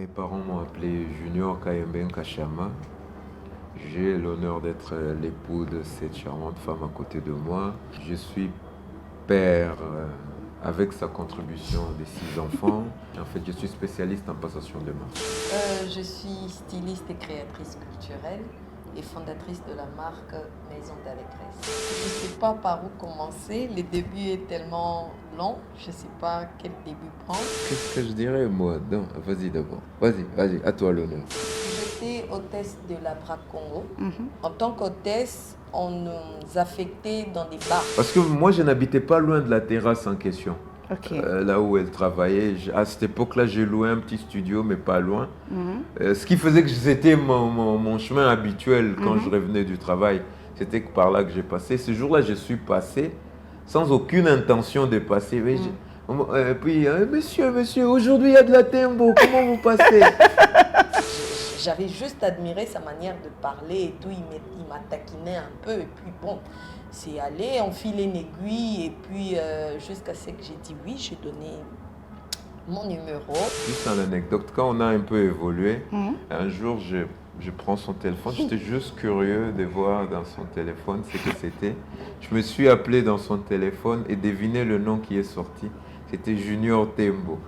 Mes parents m'ont appelé Junior Kayemben Kachama. J'ai l'honneur d'être l'époux de cette charmante femme à côté de moi. Je suis père avec sa contribution des 6 enfants. En fait, je suis spécialiste en passation de marque. Je suis styliste et créatrice culturelle et fondatrice de la marque Maison d'Allégresse. Je ne sais pas par où commencer, le début est tellement long, je ne sais pas quel début prendre. Qu'est-ce que je dirais moi? Non, vas-y d'abord. Vas-y, à toi l'honneur. J'étais hôtesse de la BRAC Congo. En tant qu'hôtesse, on nous affectait dans des bars. Parce que moi, je n'habitais pas loin de la terrasse en question. Okay. Là où elle travaillait. À cette époque-là, j'ai loué un petit studio, mais pas loin. Ce qui faisait que c'était mon chemin habituel quand je revenais du travail. C'était par là que j'ai passé. Ce jour-là, je suis passé sans aucune intention de passer. Mais puis, monsieur, aujourd'hui, il y a de la tembo. Comment vous passez? J'avais juste admiré sa manière de parler et tout. Il m'a taquiné un peu. Et puis, bon, c'est allé, on file une aiguille. Et puis, jusqu'à ce que j'ai dit oui, j'ai donné mon numéro. Juste une anecdote, quand on a un peu évolué, un jour, je prends son téléphone. J'étais juste curieux de voir dans son téléphone ce que c'était. Je me suis appelé dans son téléphone et devinez le nom qui est sorti. C'était Junior Tembo.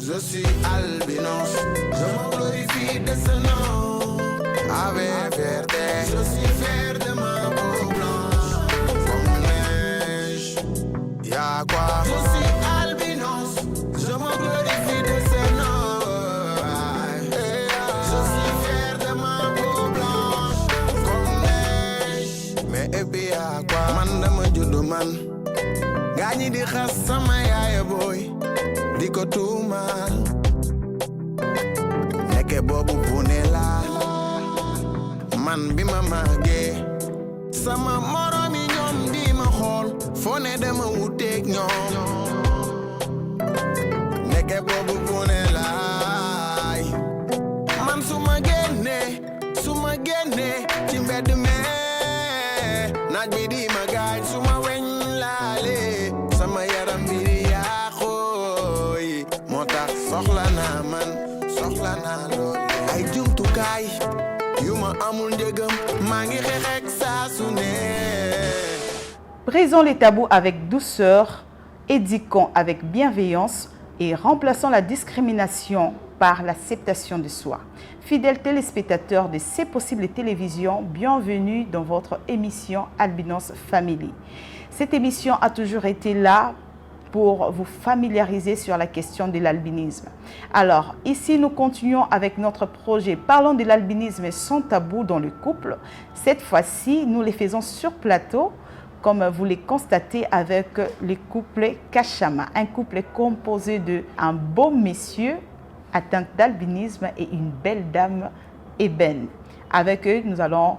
Je suis albinos, je me glorifie de ce nom. Avec fierté, je suis fier de ma peau blanche. Comme neige, y'a quoi? Je suis albinos, je me glorifie de ce nom. Je suis fier de ma peau blanche. Comme neige, mais et puis y'a quoi? Man dama juddu man, gaañi di xas sama yaaya boy. Diko tuumaal nekke boobu bune la man bi ma màggee sama moromi ñoom di ma xool foo ne dama wuteeg ñoom nekke boobu bune laay man su ma génnee ci mbedd mee naaj bi di ma gaañ su ma weñ laale sama yaram bi di soxla naa lool ay jumtukaay yu ma amul njëgam maa ngi xeexeek saa su ne. Brisons les tabous avec douceur, éduquons avec bienveillance et remplaçons la discrimination par l'acceptation de soi. Fidèles téléspectateurs de C'est possible télévision, bienvenue dans votre émission Albinos Family. Cette émission a toujours été là pour vous familiariser sur la question de l'albinisme. Alors, ici, nous continuons avec notre projet Parlons de l'albinisme sans tabou dans le couple. Cette fois-ci, nous les faisons sur plateau, comme vous les constatez avec le couple Kachama, un couple composé d'un beau monsieur atteint d'albinisme et une belle dame ébène. Avec eux, nous allons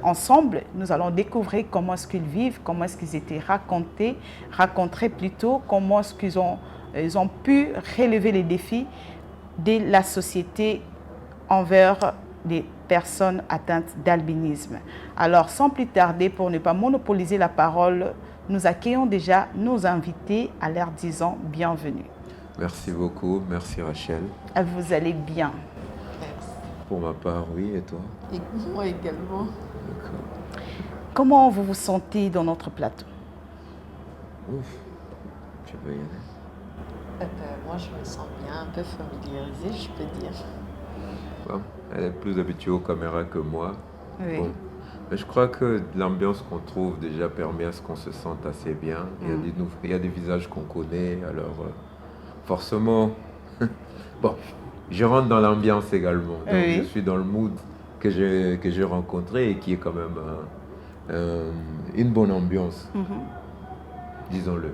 ensemble, nous allons découvrir comment est-ce qu'ils vivent, comment est-ce qu'ils étaient rencontrés plutôt, comment est-ce qu'ils ont pu relever les défis de la société envers les personnes atteintes d'albinisme. Alors, sans plus tarder, pour ne pas monopoliser la parole, nous accueillons déjà nos invités à leur disant bienvenue. Merci beaucoup, merci Rachel. Vous allez bien? Pour ma part, oui, et toi? Et moi également. D'accord. Comment vous vous sentez dans notre plateau? Ouf, tu peux y aller. Moi, je me sens bien, un peu familiarisée, je peux dire. Bon, elle est plus habituée aux caméras que moi. Oui. Bon. Mais je crois que l'ambiance qu'on trouve déjà permet à ce qu'on se sente assez bien. Il y a des visages qu'on connaît, alors forcément, bon. Je rentre dans l'ambiance également. Donc oui. Je suis dans le mood que j'ai rencontré et qui est quand même une bonne ambiance, disons-le.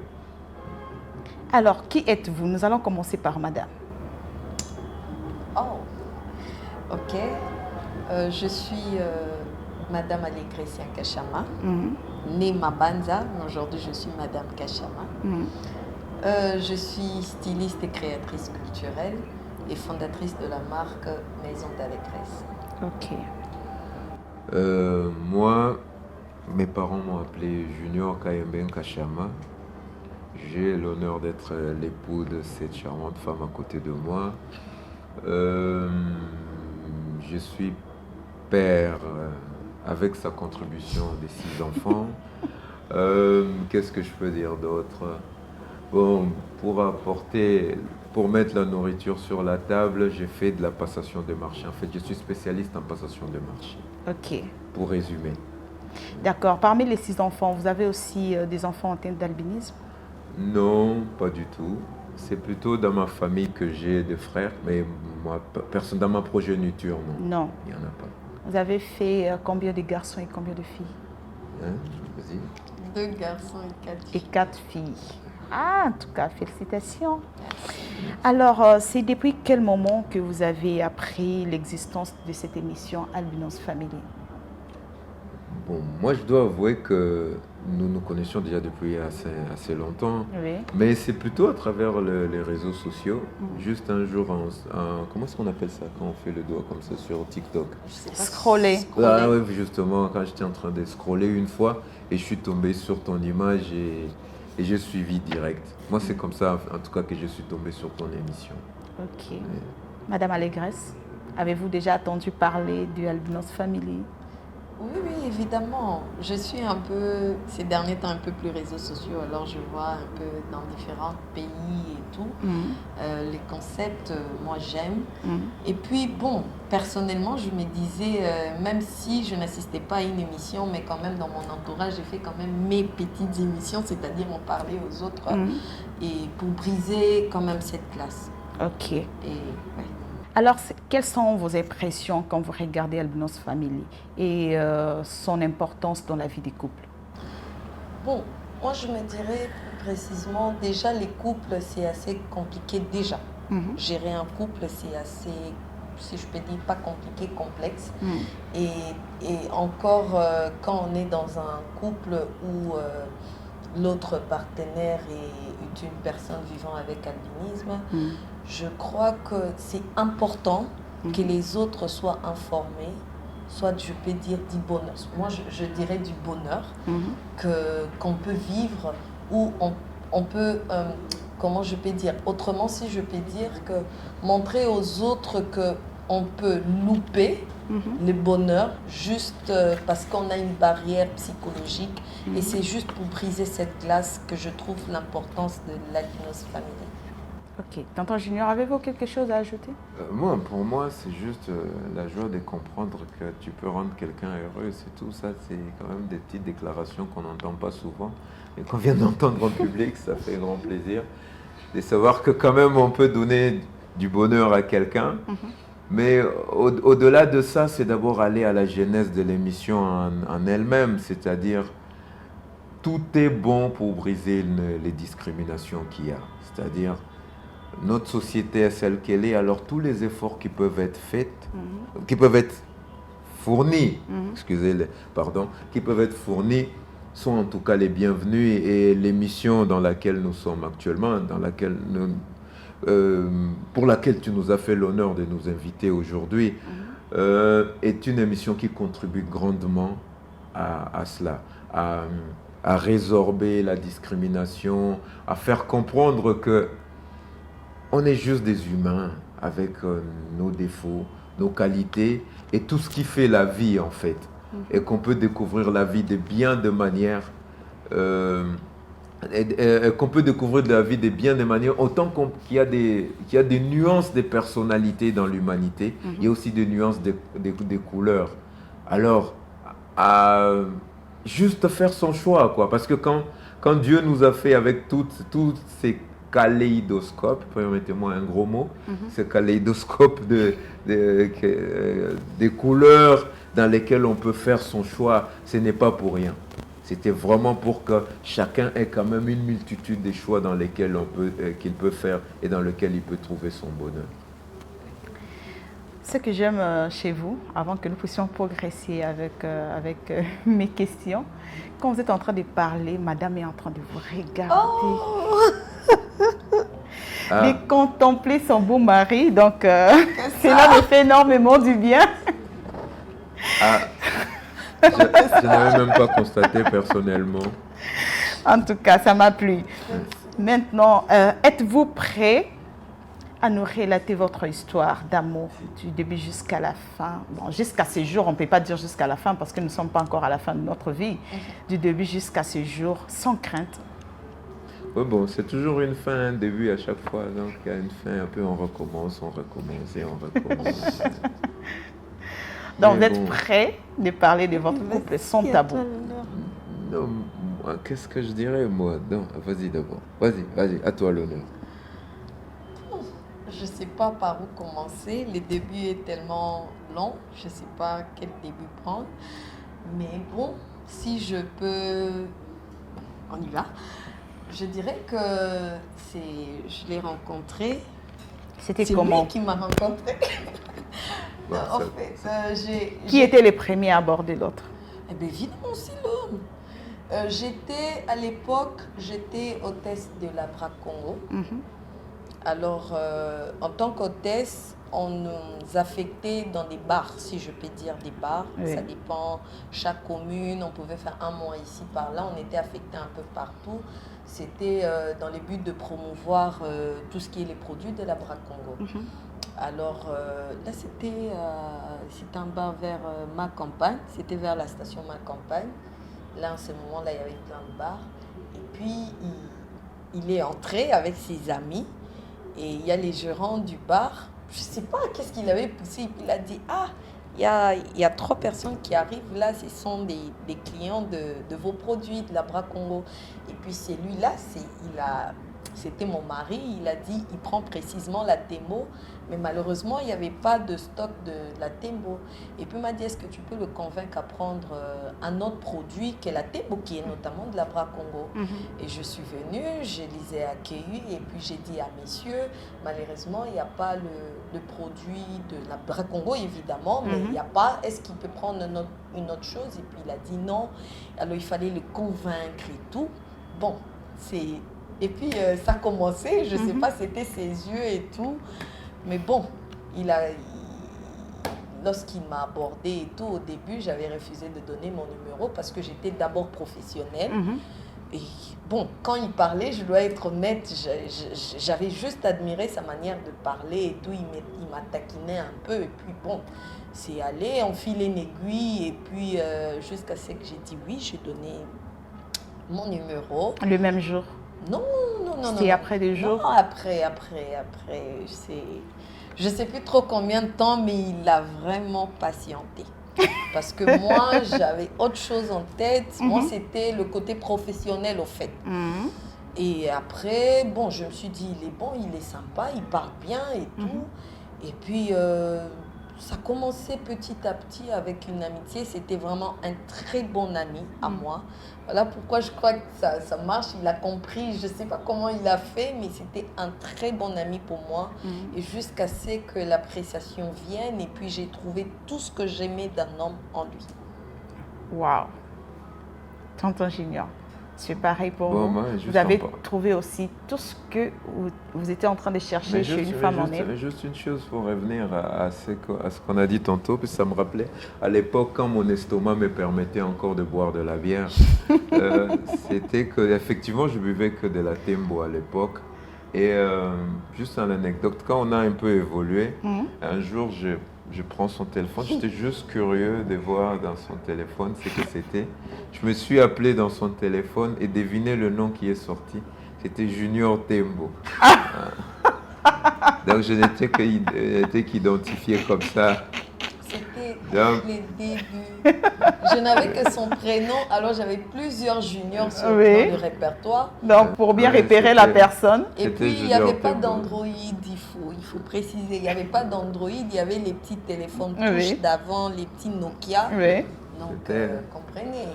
Alors, qui êtes-vous? Nous allons commencer par madame. Oh, ok. Je suis Madame Allegresia Kachama, Mhm. née Mabanza, mais aujourd'hui je suis Madame Kachama. Mhm. Je suis styliste et créatrice culturelle et fondatrice de la marque Maison d'Allégresse. Ok. Moi, mes parents m'ont appelé Junior Kayemben Kachama. J'ai l'honneur d'être l'époux de cette charmante femme à côté de moi. Je suis père avec sa contribution des 6 enfants. Qu'est-ce que je peux dire d'autre? Bon, pour mettre la nourriture sur la table, j'ai fait de la passation de marché. En fait, je suis spécialiste en passation de marché, Ok. pour résumer. D'accord. Parmi les 6 enfants, vous avez aussi des enfants atteints d'albinisme? Non, pas du tout. C'est plutôt dans ma famille que j'ai des frères, mais moi, personne dans ma progéniture, non. Non. Il n'y en a pas. Vous avez fait combien de garçons et combien de filles? Hein? Vas-y. 2 garçons et 4 Et filles. 4 filles. Ah, en tout cas, félicitations. Alors, c'est depuis quel moment que vous avez appris l'existence de cette émission Albinos Family? Bon, moi, je dois avouer que nous nous connaissions déjà depuis assez longtemps, Oui. mais c'est plutôt à travers les réseaux sociaux. Juste un jour, comment est-ce qu'on appelle ça quand on fait le doigt comme ça sur TikTok? Je sais pas. Scroller. Ah oui, justement, quand j'étais en train de scroller une fois et je suis tombé sur ton image et j'ai suivi direct. Moi, c'est comme ça, en tout cas, que je suis tombé sur ton émission. Ok. Madame Allégresse, avez-vous déjà entendu parler du Albinos Family? Oui, oui, évidemment. Je suis un peu, ces derniers temps, un peu plus réseaux sociaux. Alors, je vois un peu dans différents pays et tout. Les concepts, moi, j'aime. Et puis, bon, personnellement, je me disais, même si je n'assistais pas à une émission, mais quand même, dans mon entourage, j'ai fait quand même mes petites émissions, c'est-à-dire on parlait aux autres, et pour briser quand même cette classe. Ok. Et, ouais. Alors, quelles sont vos impressions quand vous regardez Albinos Family et son importance dans la vie des couples? Bon, moi je me dirais plus précisément, déjà les couples c'est assez compliqué déjà. Gérer un couple c'est assez, si je peux dire, pas compliqué, complexe. Et encore quand on est dans un couple où l'autre partenaire est une personne vivant avec albinisme, je crois que c'est important que les autres soient informés, soit je peux dire du bonheur. Moi je dirais du bonheur qu'on peut vivre, ou on peut, comment je peux dire, autrement si je peux dire, que montrer aux autres qu'on peut louper le bonheur juste parce qu'on a une barrière psychologique. Et c'est juste pour briser cette glace que je trouve l'importance de l'Albinos Family. Ok. Tonton Junior, avez-vous quelque chose à ajouter? Pour moi, c'est juste la joie de comprendre que tu peux rendre quelqu'un heureux. C'est tout ça, c'est quand même des petites déclarations qu'on n'entend pas souvent et qu'on vient d'entendre en public. Ça fait grand plaisir de savoir que quand même on peut donner du bonheur à quelqu'un. Mais au-delà de ça, c'est d'abord aller à la genèse de l'émission en elle-même, c'est-à-dire tout est bon pour briser les discriminations qu'il y a. C'est-à-dire notre société est celle qu'elle est, alors tous les efforts qui peuvent être faits, qui peuvent être fournis, qui peuvent être fournis, sont en tout cas les bienvenus. Et l'émission dans laquelle nous sommes actuellement, pour laquelle tu nous as fait l'honneur de nous inviter aujourd'hui, est une émission qui contribue grandement à cela, à résorber la discrimination, à faire comprendre que on est juste des humains avec nos défauts, nos qualités et tout ce qui fait la vie en fait. Et qu'on peut découvrir la vie de bien de manières, autant qu'il y a des nuances de personnalité dans l'humanité, il y a aussi des nuances des couleurs. Alors, juste faire son choix, quoi. Parce que quand Dieu nous a fait avec toutes ces kaléidoscope, permettez-moi un gros mot, ce kaléidoscope des couleurs dans lesquelles on peut faire son choix, ce n'est pas pour rien. C'était vraiment pour que chacun ait quand même une multitude de choix dans lesquels qu'il peut faire et dans lesquels il peut trouver son bonheur. Ce que j'aime chez vous, avant que nous puissions progresser avec mes questions, quand vous êtes en train de parler, madame est en train de vous regarder. De contempler son beau mari. Donc, cela me fait énormément du bien. Je n'avais même pas constaté personnellement. En tout cas, ça m'a plu. Maintenant, êtes-vous prêt à nous relater votre histoire d'amour du début jusqu'à la fin? Bon, jusqu'à ce jour, on ne peut pas dire jusqu'à la fin parce que nous ne sommes pas encore à la fin de notre vie. Du début jusqu'à ce jour, sans crainte. Oui, bon, c'est toujours une fin, un début à chaque fois. Donc, il y a une fin, un peu, on recommence et on recommence. Donc, vous êtes prêt de parler de votre couple sans tabou? Non, moi, qu'est-ce que je dirais, moi? Non, vas-y d'abord. Vas-y, à toi l'honneur. Je ne sais pas par où commencer. Le début est tellement long. Je ne sais pas quel début prendre. Mais bon, si je peux... On y va. Je dirais que je l'ai rencontré. C'était C'est comment? lui qui m'a rencontré. Bon, En fait, Qui était les premiers à aborder l'autre? Eh bien, évidemment, c'est l'homme. À l'époque, j'étais hôtesse de la BRAC Congo. Alors, en tant qu'hôtesse, on nous affectait dans des bars, si je peux dire des bars. Oui. Ça dépend, chaque commune, on pouvait faire un mois ici, par là. On était affectés un peu partout. C'était dans le but de promouvoir tout ce qui est les produits de la BRAC Congo. Alors, là, c'était un bar vers ma campagne. C'était vers la station ma campagne. Là, en ce moment-là, il y avait plein de bars. Et puis, il est entré avec ses amis. Et il y a les gérants du bar. Je ne sais pas qu'est-ce qu'il avait poussé. Et puis, il a dit, il y a 3 personnes qui arrivent là. Ce sont des clients de vos produits, de la BRAC Congo. Et puis, celui-là, c'était mon mari. Il a dit, il prend précisément la Tembo. Mais malheureusement, il n'y avait pas de stock de la Tembo. Et puis, il m'a dit, est-ce que tu peux le convaincre à prendre un autre produit que la Tembo, qui est notamment de la BRAC Congo. Et je suis venue, je les ai accueillis et puis j'ai dit à messieurs, malheureusement, il n'y a pas le produit de la BRAC Congo, évidemment, mais il n'y a pas, est-ce qu'il peut prendre une autre chose? Et puis, il a dit non. Alors, il fallait le convaincre et tout. Bon, et puis, ça a commencé, je ne sais pas, c'était ses yeux et tout. Mais bon, lorsqu'il m'a abordé et tout, au début, j'avais refusé de donner mon numéro parce que j'étais d'abord professionnelle. Et bon, quand il parlait, je dois être honnête, j'avais juste admiré sa manière de parler et tout. Il m'a taquiné un peu. Et puis bon, c'est allé, on file une aiguille. Et puis jusqu'à ce que j'ai dit oui, j'ai donné mon numéro. Le même jour? Non. C'était après des jours? Non, après. Je ne sais plus trop combien de temps, mais il a vraiment patienté. Parce que moi, j'avais autre chose en tête. Moi, c'était le côté professionnel, au fait. Et après, bon, je me suis dit, il est bon, il est sympa, il parle bien et tout. Et puis, ça commençait petit à petit avec une amitié. C'était vraiment un très bon ami à moi. Voilà pourquoi je crois que ça marche. Il a compris, je ne sais pas comment il a fait, mais c'était un très bon ami pour moi. Et jusqu'à ce que l'appréciation vienne. Et puis, j'ai trouvé tout ce que j'aimais d'un homme en lui. Waouh! Tonton Junior, c'est pareil pour Bon, vous. moi, Vous avez trouvé aussi tout ce que vous étiez en train de chercher chez une femme en elle. J'avais juste une chose pour revenir à ce qu'on a dit tantôt, parce que ça me rappelait, à l'époque, quand mon estomac me permettait encore de boire de la bière, c'était qu'effectivement, je buvais que de la Tembo à l'époque. Et juste une anecdote, quand on a un peu évolué, un jour, je prends son téléphone, j'étais juste curieux de voir dans son téléphone ce que c'était. Je me suis appelé dans son téléphone et devinez le nom qui est sorti. C'était Junior Tembo. Donc je n'étais qu'identifié comme ça. C'était les débuts. Je n'avais que son prénom, alors j'avais plusieurs juniors sur dans le répertoire. Donc pour bien repérer la personne. Et puis il n'y avait pas d'Android, il faut préciser. Il n'y avait pas d'Android, il y avait les petits téléphones touches d'avant, les petits Nokia. Donc comprenez,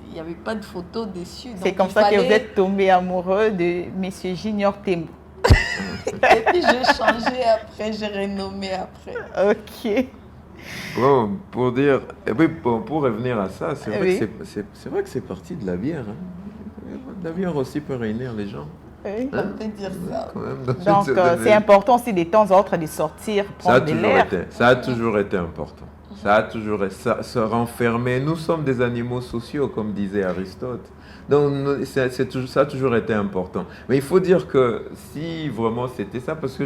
il n'y avait pas de photo dessus. C'est comme ça que vous êtes tombé amoureux de Monsieur Junior Tembo. Et puis j'ai changé après, j'ai renommé après. Ok. Bon, pour dire, et puis pour revenir à ça, c'est vrai, Oui. que c'est vrai que c'est parti de la bière. Hein. La bière aussi peut réunir les gens. Oui. On peut dire ça. Quand même, dans une Donc, certaine c'est important aussi de temps en temps de sortir, Ça a prendre de toujours l'air. été, ça a toujours été important. Ça a toujours été, se renfermer. Nous sommes des animaux sociaux, comme disait Aristote. Donc, ça a toujours été important. Mais il faut dire que si vraiment c'était ça, parce que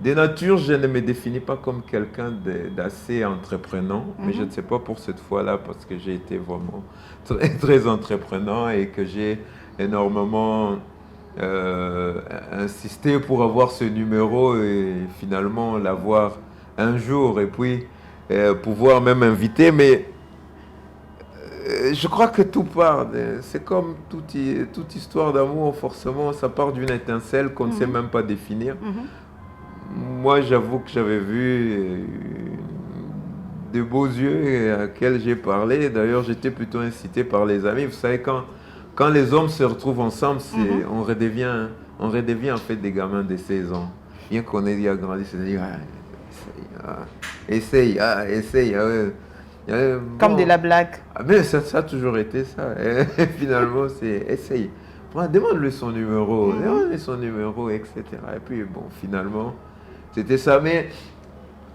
de nature, je ne me définis pas comme quelqu'un d'assez entreprenant, mais je ne sais pas pour cette fois-là, parce que j'ai été vraiment très, très entreprenant et que j'ai énormément insisté pour avoir ce numéro et finalement l'avoir un jour et puis pouvoir même inviter. Mais je crois que tout part, c'est comme toute histoire d'amour, forcément, ça part d'une étincelle qu'on ne sait même pas définir. Moi, j'avoue que j'avais vu de beaux yeux à quels j'ai parlé. D'ailleurs, j'étais plutôt incité par les amis. Vous savez, quand les hommes se retrouvent ensemble, on redevient en fait des gamins de 16 ans. Bien qu'on ait déjà grandi, c'est dire, essaye. Comme Bon. de la blague. Ah, mais ça a toujours été ça. Et finalement, c'est essaye. Demande-lui son numéro, etc. Et puis, bon, finalement, c'était ça. Mais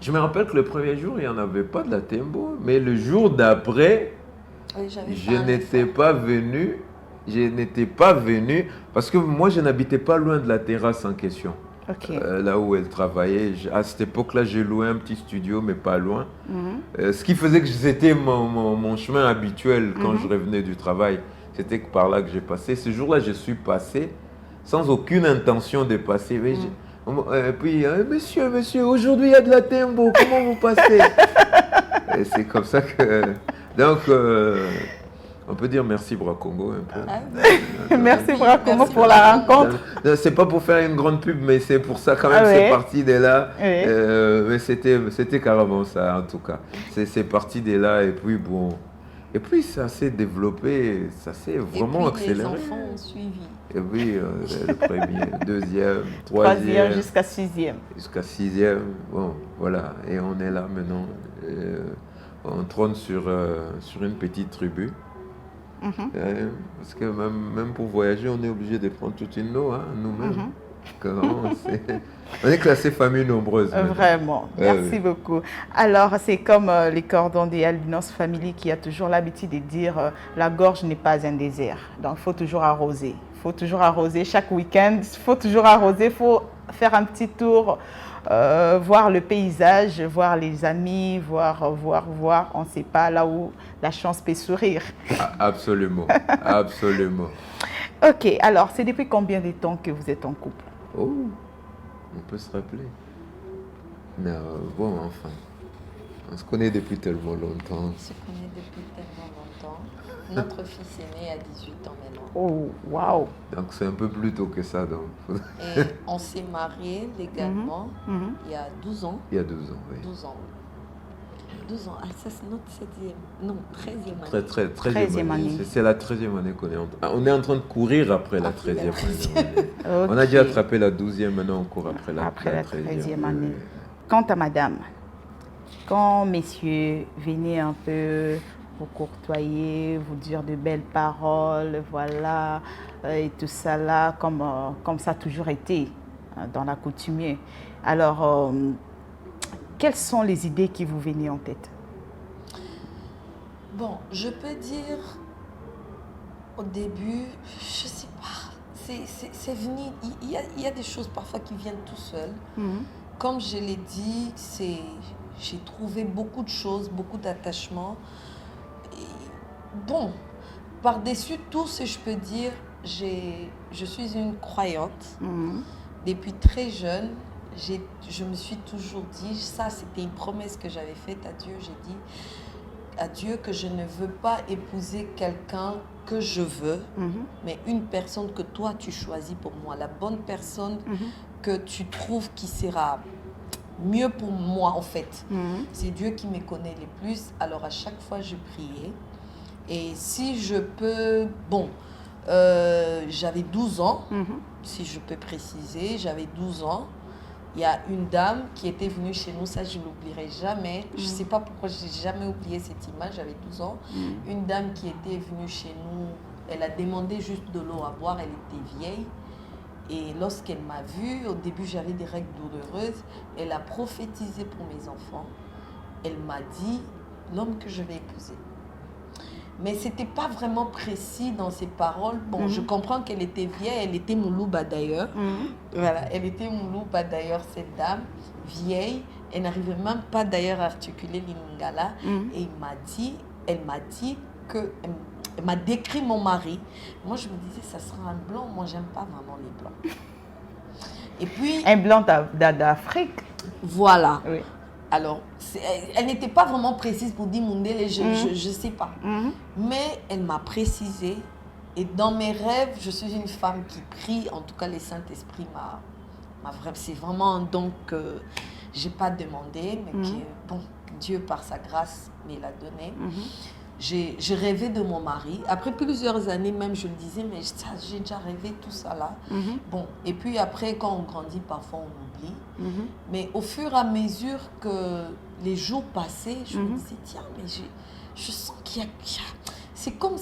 je me rappelle que le premier jour, il n'y en avait pas de la Tembo. Mais le jour d'après, Oui, j'avais je fait un n'étais effort. pas venu. Je n'étais pas venu parce que moi, je n'habitais pas loin de la terrasse en question. Ok. Là où elle travaillait. À cette époque-là, j'ai loué un petit studio, mais pas loin. Ce qui faisait que c'était mon chemin habituel quand je revenais du travail. C'était par là que j'ai passé. Ce jour-là, je suis passé sans aucune intention de passer. Mais puis, monsieur, aujourd'hui, il y a de la Tembo. Comment vous passez? Et c'est comme ça que... Donc, on peut dire merci Bracongo un peu. Ah, Merci Bracongo Merci pour la rencontre. C'est pas pour faire une grande pub, mais c'est pour ça quand même, Ah ouais. c'est parti de là. Oui. Mais c'était carrément ça en tout cas. C'est parti de là et puis bon. Et puis ça s'est développé, ça s'est vraiment et puis, accéléré. les enfants ont suivi. Et puis le premier, deuxième, Troisième troisième, jusqu'à sixième. jusqu'à sixième. Bon, voilà. Et on est là maintenant. On trône sur une petite tribu. Parce que même pour voyager, on est obligé de prendre toute une eau, hein, nous-mêmes. On est classé famille nombreuse. maintenant. Vraiment, merci beaucoup. Alors, c'est comme les cordons des Albinos Family qui a toujours l'habitude de dire la gorge n'est pas un désert. Donc, il faut toujours arroser. Il faut toujours arroser chaque week-end. Il faut toujours arroser. Il faut faire un petit tour, voir le paysage, voir les amis, voir. On ne sait pas là où la chance peut sourire. Absolument, absolument. Ok, alors, c'est depuis combien de temps que vous êtes en couple? Oh, on peut se rappeler. Mais bon, enfin, on se connaît depuis tellement longtemps. On se connaît depuis tellement longtemps. Notre fils est né à 18 ans maintenant. Oh, waouh! Donc c'est un peu plus tôt que ça. Donc. Et on s'est mariés légalement il y a 12 ans. Il y a 12 ans, oui. 12 ans. 12 ans. Ah, ça, c'est notre 7e. Non, 13e année. 13e année. C'est la 13e année qu'on est on est en train de courir après la 13e année. On a déjà attrapé la 12e, maintenant on court après la 13e année. Quant à madame, quand messieurs venaient un peu vous courtoyer, vous dire de belles paroles, voilà, et tout ça là, comme ça a toujours été dans la coutumier. Alors, quelles sont les idées qui vous venaient en tête? Bon, je peux dire, au début, je sais pas, c'est venu, il y a des choses parfois qui viennent tout seul. Comme je l'ai dit, j'ai trouvé beaucoup de choses, beaucoup d'attachements. Bon, par-dessus tout ce que je peux dire, je suis une croyante. Depuis très jeune, je me suis toujours dit, ça c'était une promesse que j'avais faite à Dieu, j'ai dit à Dieu que je ne veux pas épouser quelqu'un que je veux, mais une personne que toi tu choisis pour moi, la bonne personne que tu trouves qui sera mieux pour moi en fait. C'est Dieu qui me connaît le plus, alors à chaque fois je priais. Et si je peux, bon, J'avais 12 ans, si je peux préciser. J'avais 12 ans. Il y a une dame qui était venue chez nous, ça je ne l'oublierai jamais. Je ne sais pas pourquoi je n'ai jamais oublié cette image, j'avais 12 ans. Une dame qui était venue chez nous, elle a demandé juste de l'eau à boire, elle était vieille. Et lorsqu'elle m'a vue, au début j'avais des règles douloureuses, elle a prophétisé pour mes enfants. Elle m'a dit, l'homme que je vais épouser. Mais ce n'était pas vraiment précis dans ses paroles. Bon, je comprends qu'elle était vieille, elle était Moulouba d'ailleurs. Voilà, elle était Moulouba d'ailleurs, cette dame, vieille. Elle n'arrivait même pas d'ailleurs à articuler l'Ingala. Et elle m'a dit que... Elle m'a décrit mon mari. Moi, je me disais, ça sera un blanc. Moi, j'aime pas vraiment les blancs. Et puis... Un blanc d'Afrique. Voilà. Oui. Alors, elle n'était pas vraiment précise pour dire Mundele, je ne sais pas. Mais elle m'a précisé. Et dans mes rêves, je suis une femme qui prie. En tout cas, le Saint-Esprit c'est vraiment un don que je n'ai pas demandé, mais que bon, Dieu, par sa grâce, me l'a donné. J'ai rêvé de mon mari. Après plusieurs années même, je me disais, mais j'ai déjà rêvé tout ça là. Bon, et puis après, quand on grandit, parfois on oublie. Mais au fur et à mesure que les jours passaient, je me disais, tiens, mais je sens qu'il y a... C'est comme...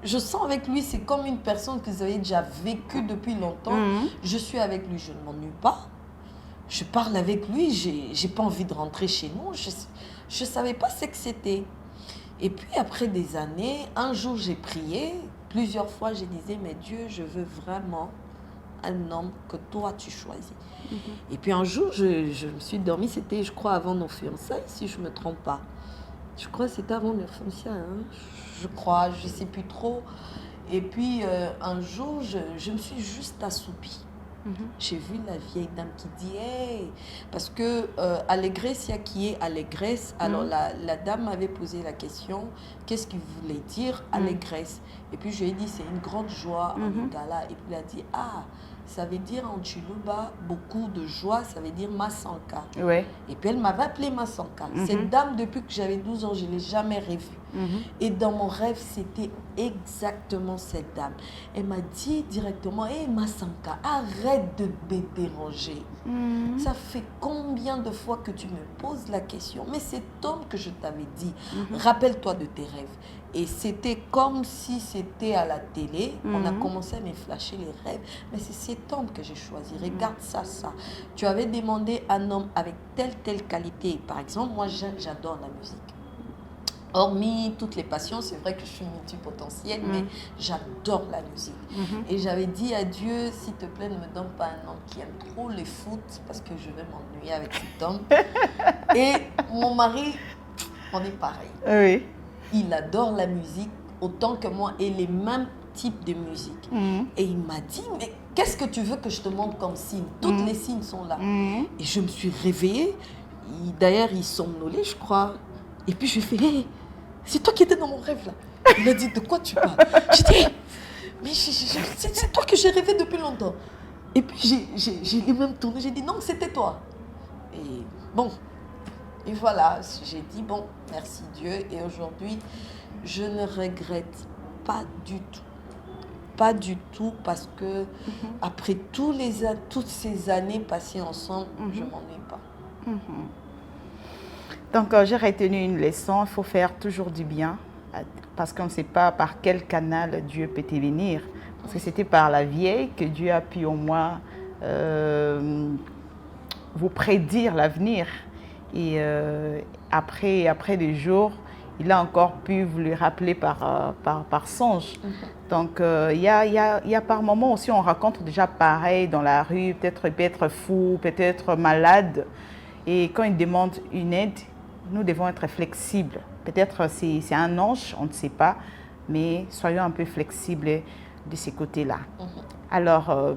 Je sens avec lui, c'est comme une personne que vous avez déjà vécue depuis longtemps. Je suis avec lui, je ne m'ennuie pas. Je parle avec lui, j'ai pas envie de rentrer chez nous. Je ne savais pas ce que c'était. Et puis après des années, un jour j'ai prié, plusieurs fois je disais, mais Dieu, je veux vraiment un homme que toi tu choisis. Et puis un jour, je me suis dormie, c'était je crois avant nos fiançailles, si je ne me trompe pas. Je crois que c'était avant nos fiançailles, hein. Je crois, je ne sais plus trop. Et puis un jour, je me suis juste assoupie. J'ai vu la vieille dame qui dit hey! Parce que allégresse, il y a qui est allégresse. Alors la dame m'avait posé la question, qu'est-ce qu'il voulait dire allégresse? Et puis je lui ai dit, c'est une grande joie en Lingala. Et puis elle a dit, ah, ça veut dire en Chiluba, beaucoup de joie, ça veut dire Masanka. Ouais. Et puis elle m'avait appelé Masanka. Cette dame, depuis que j'avais 12 ans, je ne l'ai jamais revue. Et dans mon rêve, c'était exactement cette dame. Elle m'a dit directement, hé Masanka, arrête de me déranger. Ça fait combien de fois que tu me poses la question? Mais cet homme que je t'avais dit, rappelle-toi de tes rêves. Et c'était comme si c'était à la télé. On a commencé à me flasher les rêves. Mais c'est cet homme que j'ai choisi. Regarde ça, ça. Tu avais demandé un homme avec telle qualité. Par exemple, moi, j'adore la musique. Hormis toutes les passions, c'est vrai que je suis multipotentielle, mais j'adore la musique. Et j'avais dit à Dieu, s'il te plaît, ne me donne pas un homme qui aime trop les foot, parce que je vais m'ennuyer avec cet homme. Et mon mari, on est pareil. Oui. Il adore la musique autant que moi et les mêmes types de musique. Et il m'a dit, mais qu'est-ce que tu veux que je te montre comme signe? Toutes les signes sont là. Et je me suis réveillée. D'ailleurs, il somnolait, je crois. Et puis je lui ai fait, hey, c'est toi qui étais dans mon rêve là. Il a dit, de quoi tu parles? J'ai dit, hey, mais c'est toi que j'ai rêvé depuis longtemps. Et puis j'ai même tourné, j'ai dit, non, c'était toi. Et bon, et voilà, j'ai dit, bon, merci Dieu. Et aujourd'hui, je ne regrette pas du tout. Pas du tout, parce que après toutes ces années passées ensemble, je m'en ai pas. Donc, j'ai retenu une leçon, il faut faire toujours du bien, parce qu'on ne sait pas par quel canal Dieu peut venir. Parce que c'était par la vieille que Dieu a pu au moins vous prédire l'avenir. Et après des jours, il a encore pu vous le rappeler par songe. Donc, il y a par moments aussi, on raconte déjà pareil dans la rue, peut-être il peut être fou, peut-être malade. Et quand il demande une aide, nous devons être flexibles. Peut-être c'est un ange, on ne sait pas, mais soyons un peu flexibles de ces côtés-là. Alors,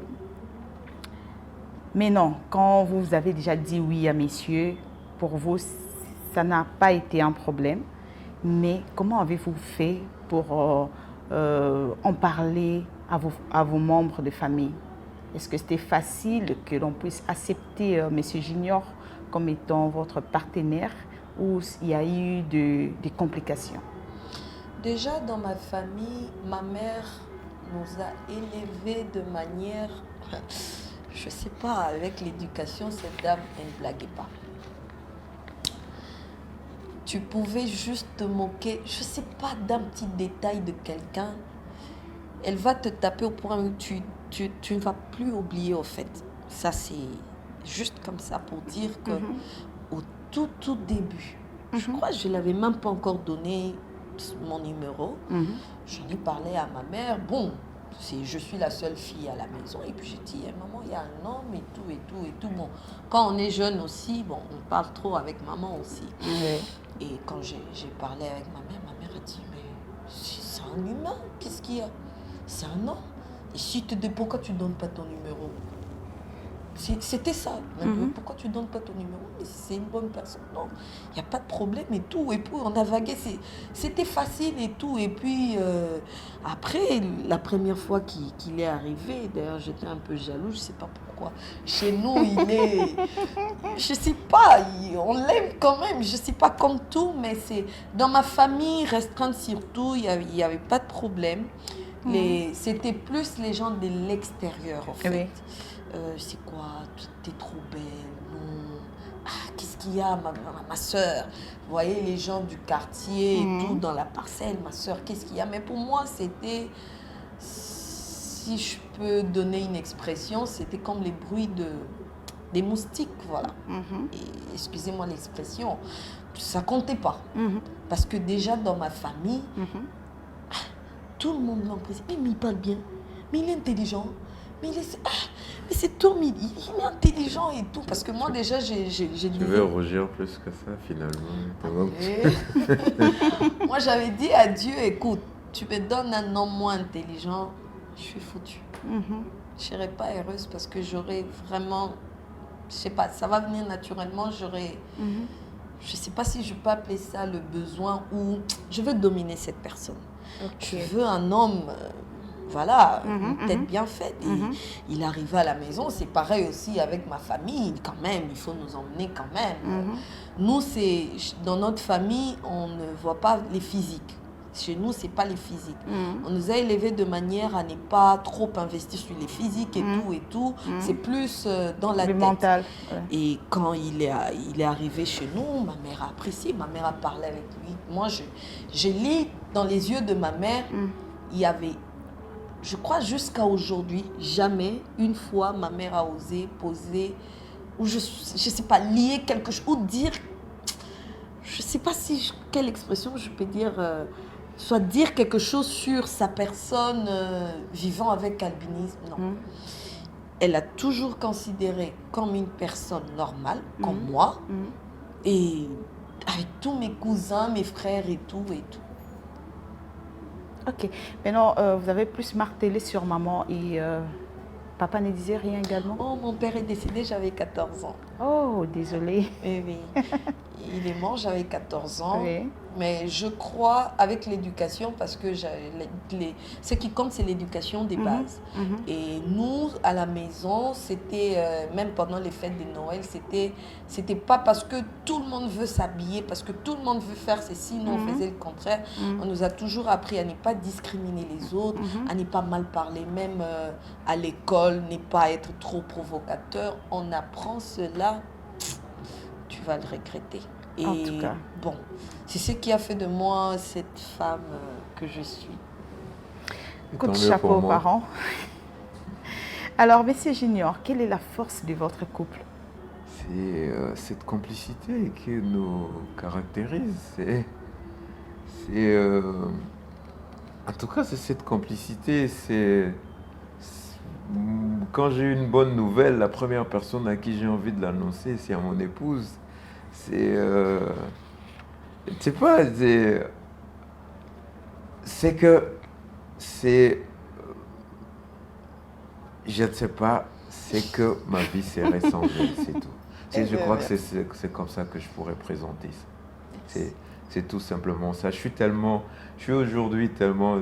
mais non, quand vous avez déjà dit oui à messieurs, pour vous, ça n'a pas été un problème. Mais comment avez-vous fait pour en parler à vos membres de famille? Est-ce que c'était facile que l'on puisse accepter M. Junior comme étant votre partenaire, ou il y a eu des complications? Déjà, dans ma famille, ma mère nous a élevés de manière... Je ne sais pas, avec l'éducation, cette dame, elle ne blaguait pas. Tu pouvais juste te moquer, je ne sais pas, d'un petit détail de quelqu'un. Elle va te taper au point où tu ne vas plus oublier, au fait. Ça, c'est juste comme ça pour dire que au tout début, je crois que je ne l'avais même pas encore donné mon numéro. J'en ai parlé à ma mère. Bon, je suis la seule fille à la maison. Et puis j'ai dit, maman, il y a un homme et tout, et tout, et tout. Bon, quand on est jeune aussi, bon, on parle trop avec maman aussi. Et quand j'ai parlé avec ma mère a dit, mais c'est un humain, qu'est-ce qu'il y a? C'est un homme. Et si tu te dis, pourquoi tu ne donnes pas ton numéro? C'était ça. Pourquoi tu ne donnes pas ton numéro? Mais c'est une bonne personne. Non, il n'y a pas de problème et tout. Et puis on a vagué. C'était facile et tout. Et puis après, la première fois qu'il est arrivé, d'ailleurs j'étais un peu jalouse, je ne sais pas pourquoi. Chez nous, il est... Je ne sais pas, on l'aime quand même. Je ne sais pas comme tout, mais c'est... Dans ma famille restreinte surtout, il n'y avait pas de problème. C'était plus les gens de l'extérieur en fait. C'est quoi? T'es trop belle, non. Ah, qu'est-ce qu'il y a, ma soeur? Vous voyez, les gens du quartier et tout, dans la parcelle, ma soeur, qu'est-ce qu'il y a? Mais pour moi, c'était, si je peux donner une expression, c'était comme les bruits des moustiques, voilà. Et, excusez-moi l'expression, ça comptait pas. Parce que déjà, dans ma famille, tout le monde l'embrassait. Mais il parle bien, mais il est intelligent. Mais mais c'est tout, mais il est intelligent et tout. Parce que moi, déjà, j'ai Tu veux rougir plus que ça, finalement. Moi, j'avais dit à Dieu, écoute, tu me donnes un homme moins intelligent, je suis foutue. Je ne serais pas heureuse parce que j'aurais vraiment... Je ne sais pas, ça va venir naturellement, j'aurais... Je ne sais pas si je peux appeler ça le besoin ou... Je veux dominer cette personne. Je veux un homme... Voilà, une tête bien faite. Et il arrivait à la maison, c'est pareil aussi avec ma famille, quand même, il faut nous emmener quand même. Nous, dans notre famille, on ne voit pas les physiques. Chez nous, ce n'est pas les physiques. On nous a élevés de manière à ne pas trop investir sur les physiques et tout. C'est plus dans la tête. Mental. Et quand il est arrivé chez nous, ma mère a apprécié, ma mère a parlé avec lui. Moi, je lis dans les yeux de ma mère, il y avait... Je crois jusqu'à aujourd'hui, jamais, une fois, ma mère a osé poser, ou je sais pas, lier quelque chose, ou dire, je sais pas quelle expression je peux dire, soit dire quelque chose sur sa personne vivant avec albinisme, non. Elle a toujours considéré comme une personne normale, comme moi, et avec tous mes cousins, mes frères et tout, et tout. Ok. Maintenant, vous avez plus martelé sur maman et papa ne disait rien également? Oh, mon père est décédé, j'avais 14 ans. Oh, désolée. Oui. Il est mort, j'avais 14 ans. Oui. Mais je crois avec l'éducation, parce que ce qui compte, c'est l'éducation des bases. Et nous, à la maison, c'était, même pendant les fêtes de Noël, c'était pas parce que tout le monde veut s'habiller, parce que tout le monde veut faire ceci, nous on faisait le contraire. On nous a toujours appris à ne pas discriminer les autres, à ne pas mal parler, même à l'école, ne pas être trop provocateur. On apprend cela, tu vas le regretter. Et en tout cas, bon, c'est ce qui a fait de moi cette femme que je suis. Coup de chapeau aux parents. Alors, Monsieur Junior, quelle est la force de votre couple? C'est cette complicité qui nous caractérise. En tout cas, c'est cette complicité. Quand j'ai une bonne nouvelle, la première personne à qui j'ai envie de l'annoncer, c'est à mon épouse. Je ne sais pas, c'est que ma vie s'est ressemblée, c'est tout. Je crois que c'est comme ça que je pourrais présenter ça. C'est tout simplement ça. Je suis aujourd'hui tellement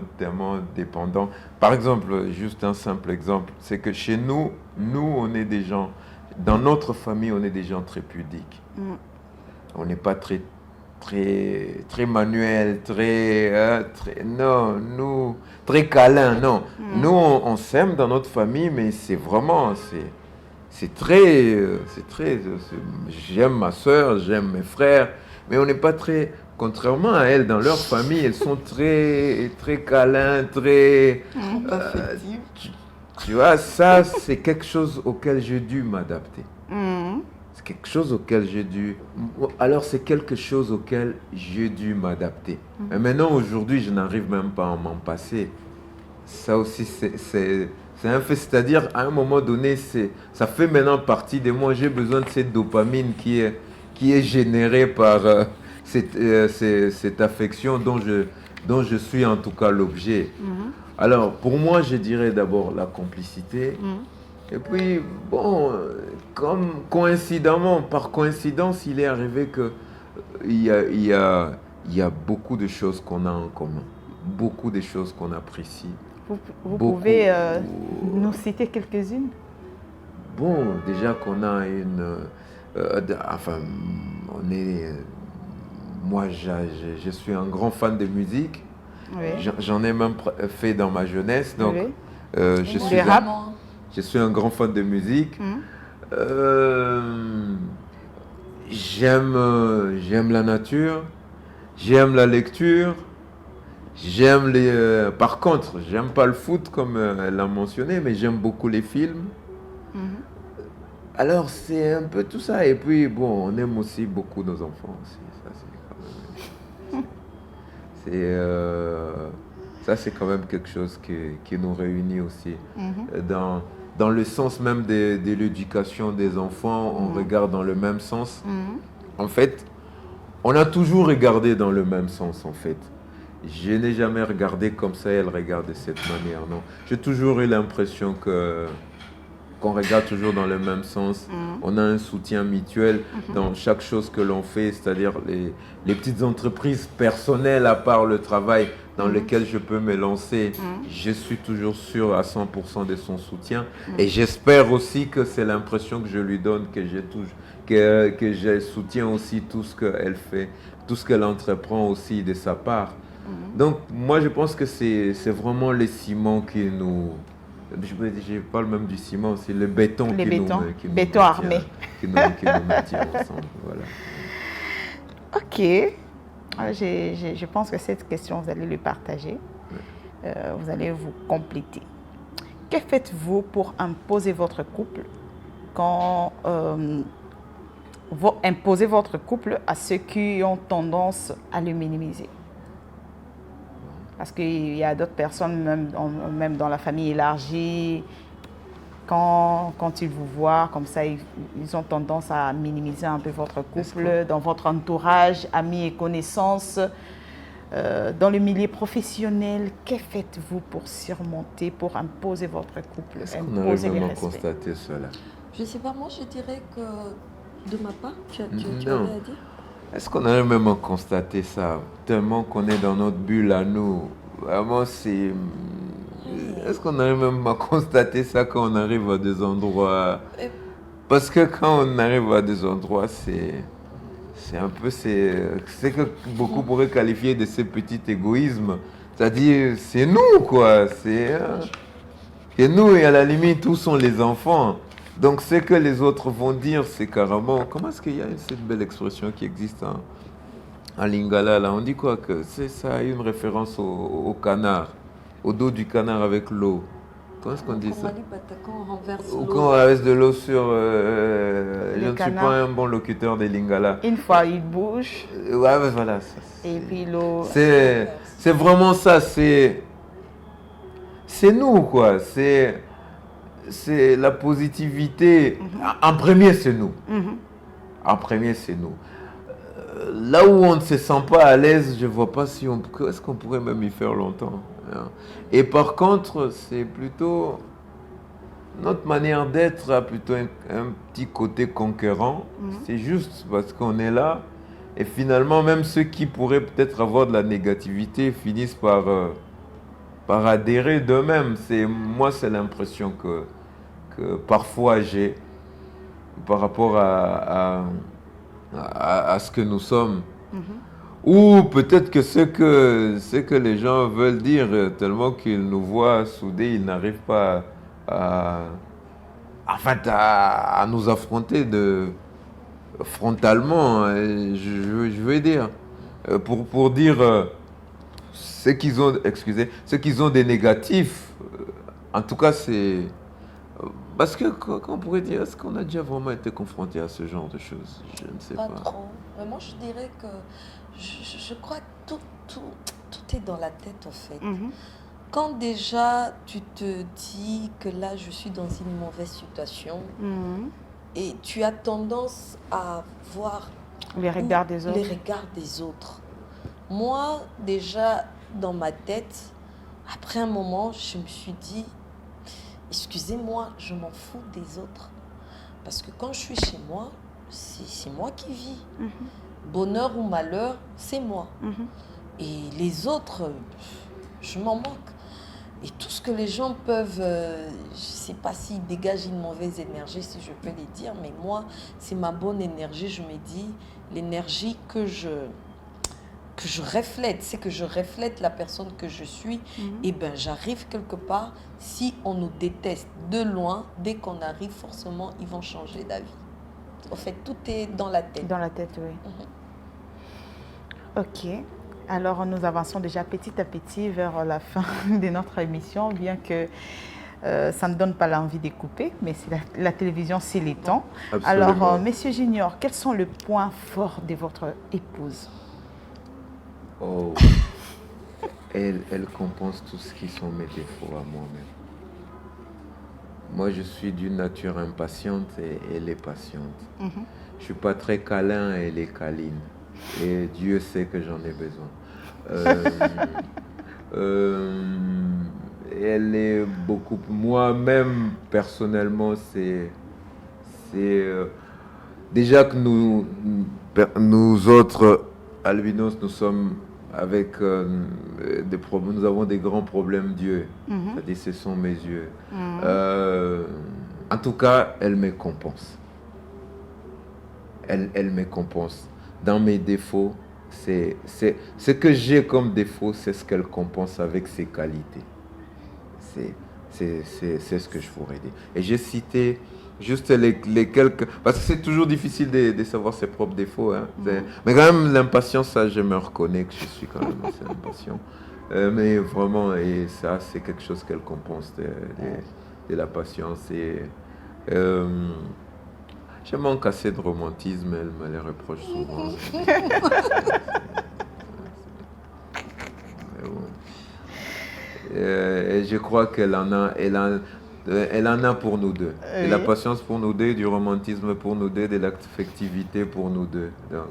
dépendant. Par exemple, juste un simple exemple, c'est que chez nous, on est des gens, dans notre famille, on est des gens très pudiques. On n'est pas très très manuel, très câlin, non. Nous, on s'aime dans notre famille, mais c'est vraiment, j'aime ma soeur, j'aime mes frères, mais on n'est pas très, contrairement à elles, dans leur famille, elles sont très câlins, très, tu vois, ça, c'est quelque chose auquel j'ai dû m'adapter. C'est quelque chose auquel j'ai dû m'adapter. Et maintenant, aujourd'hui, je n'arrive même pas à m'en passer. Ça aussi, c'est un fait. C'est-à-dire, à un moment donné, ça fait maintenant partie de moi. J'ai besoin de cette dopamine qui est générée par cette affection dont je suis en tout cas l'objet. Alors, pour moi, je dirais d'abord la complicité. Et puis, bon, par coïncidence, il est arrivé qu'il y a beaucoup de choses qu'on a en commun, beaucoup de choses qu'on apprécie. Vous pouvez nous citer quelques-unes? Bon, déjà qu'on a moi, je suis un grand fan de musique. Oui. J'en ai même fait dans ma jeunesse, donc oui. Je suis un grand fan de musique. J'aime la nature, j'aime la lecture, par contre, j'aime pas le foot comme elle l'a mentionné, mais j'aime beaucoup les films. Alors c'est un peu tout ça. Et puis bon, on aime aussi beaucoup nos enfants aussi. Ça c'est quand même quelque chose qui nous réunit aussi. Dans le sens même de l'éducation des enfants, on regarde dans le même sens. En fait, on a toujours regardé dans le même sens, en fait. Je n'ai jamais regardé comme ça, elle regarde de cette manière, non. J'ai toujours eu l'impression qu'on regarde toujours dans le même sens. On a un soutien mutuel dans chaque chose que l'on fait, c'est-à-dire les petites entreprises personnelles à part le travail dans lequel je peux me lancer. Je suis toujours sûr à 100% de son soutien. Et j'espère aussi que c'est l'impression que je lui donne, que je soutiens aussi tout ce qu'elle fait, tout ce qu'elle entreprend aussi de sa part. Donc moi je pense que c'est vraiment les ciments qui nous... Je parle même du ciment, c'est le béton qui béton armé qui nous maintient ensemble. Voilà. Ok. Je pense que cette question, vous allez le partager. Vous allez vous compléter. Que faites-vous pour imposer votre couple imposer votre couple à ceux qui ont tendance à le minimiser? Parce qu'il y a d'autres personnes, même dans la famille élargie, quand ils vous voient comme ça, ils ont tendance à minimiser un peu votre couple, dans votre entourage, amis et connaissances, dans le milieu professionnel. Que faites-vous pour surmonter, pour imposer votre couple? Est-ce qu'on a vraiment constaté cela? Je ne sais pas, moi je dirais que de ma part, tu avais à dire? Est-ce qu'on a même constaté ça? Tellement qu'on est dans notre bulle à nous. Vraiment, c'est... Est-ce qu'on a même constaté ça quand on arrive à des endroits? Parce que quand on arrive à des endroits, c'est un peu... C'est que beaucoup pourraient qualifier de ces petits égoïsmes. C'est-à-dire, c'est nous, quoi. C'est nous, et à la limite, où sont les enfants? Donc, ce que les autres vont dire, c'est carrément... Comment est-ce qu'il y a cette belle expression qui existe en lingala, là? On dit quoi? Que ça a une référence au canard, au dos du canard avec l'eau. Comment est-ce qu'on dit ça? Quand on renverse l'eau. Quand on renverse de l'eau sur... je ne suis pas un bon locuteur de lingala. Une fois, il bouge. Ouais, mais voilà. Et puis l'eau... C'est vraiment ça, c'est nous, quoi. C'est la positivité. En premier, c'est nous. En premier, c'est nous. Là où on ne se sent pas à l'aise, je ne vois pas si est-ce qu'on pourrait même y faire longtemps. Et par contre, c'est plutôt... Notre manière d'être a plutôt un petit côté conquérant. C'est juste parce qu'on est là. Et finalement, même ceux qui pourraient peut-être avoir de la négativité finissent par adhérer d'eux-mêmes. Moi, c'est l'impression que parfois j'ai par rapport à ce que nous sommes. Ou peut-être que ce que les gens veulent dire, tellement qu'ils nous voient soudés, ils n'arrivent pas en fait, à nous affronter frontalement, hein, je veux dire. Pour dire ce qu'ils ont, excusez, ce qu'ils ont des négatifs, en tout cas, c'est. Parce que, qu'on pourrait dire, est-ce qu'on a déjà vraiment été confronté à ce genre de choses? Je ne sais Pas pas. trop. Mais moi, je dirais que je crois que tout est dans la tête, en fait. Mhm. Quand déjà tu te dis que là, je suis dans une mauvaise situation Mhm. et tu as tendance à voir Les regards des autres. les regards des autres. Moi, déjà, dans ma tête, après un moment, je me suis dit, excusez-moi, je m'en fous des autres. Parce que quand je suis chez moi, c'est moi qui vis. Mhm. Bonheur ou malheur, c'est moi. Mhm. Et les autres, je m'en moque. Et tout ce que les gens peuvent, je ne sais pas s'ils dégagent une mauvaise énergie, si je peux les dire, mais moi, c'est ma bonne énergie. Je me dis, l'énergie que je reflète, c'est que je reflète la personne que je suis. Mhm. Et bien, j'arrive quelque part, si on nous déteste de loin, dès qu'on arrive, forcément, ils vont changer d'avis. En fait, tout est dans la tête. Dans la tête, oui. Mhm. Ok. Alors, nous avançons déjà petit à petit vers la fin de notre émission, bien que ça ne donne pas l'envie de couper, mais c'est la télévision, c'est les temps. Absolument. Alors, Monsieur Junior, quels sont les points forts de votre épouse? Oh, elle compense tout ce qui sont mes défauts à moi-même. Moi, je suis d'une nature impatiente et elle est patiente. Mhm. Je suis pas très câlin et elle est câline. Et Dieu sait que j'en ai besoin. Elle est beaucoup. Moi-même, personnellement, déjà que nous autres albinos, nous sommes avec des problèmes, nous avons des grands problèmes d'yeux. Mhm. C'est-à-dire, ce sont mes yeux. Mhm. En tout cas, elle me compense. Elle me compense. Dans mes défauts, ce que j'ai comme défaut, c'est ce qu'elle compense avec ses qualités. C'est ce que je pourrais dire. Et j'ai cité juste les quelques... Parce que c'est toujours difficile de savoir ses propres défauts. Hein. Mais quand même, l'impatience, ça, je me reconnais que je suis quand même assez impatient. Mais vraiment, et ça, c'est quelque chose qu'elle compense de la patience. Et je manque assez de romantisme, elle me les reproche souvent. Mais bon. Et je crois qu'elle en a, elle en a pour nous deux. Oui. De la patience pour nous deux, du romantisme pour nous deux, de l'affectivité pour nous deux. Donc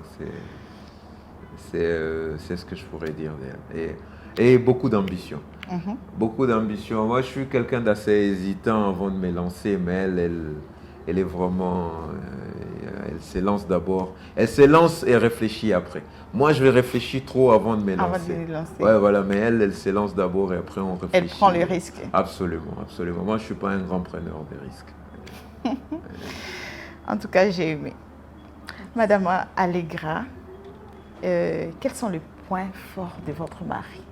c'est ce que je pourrais dire d'elle. Et beaucoup d'ambition. Mhm. Beaucoup d'ambition. Moi, je suis quelqu'un d'assez hésitant avant de me lancer, mais elle est vraiment... elle se lance d'abord. Elle se lance et réfléchit après. Moi, je vais réfléchir trop avant de me Avant de lancer. me lancer. Ouais, voilà, mais elle se lance d'abord et après on réfléchit. Elle prend les risques. Absolument, absolument. Moi, je ne suis pas un grand preneur de risques. En tout cas, j'ai aimé. Madame Allegra, quels sont les points forts de votre mari?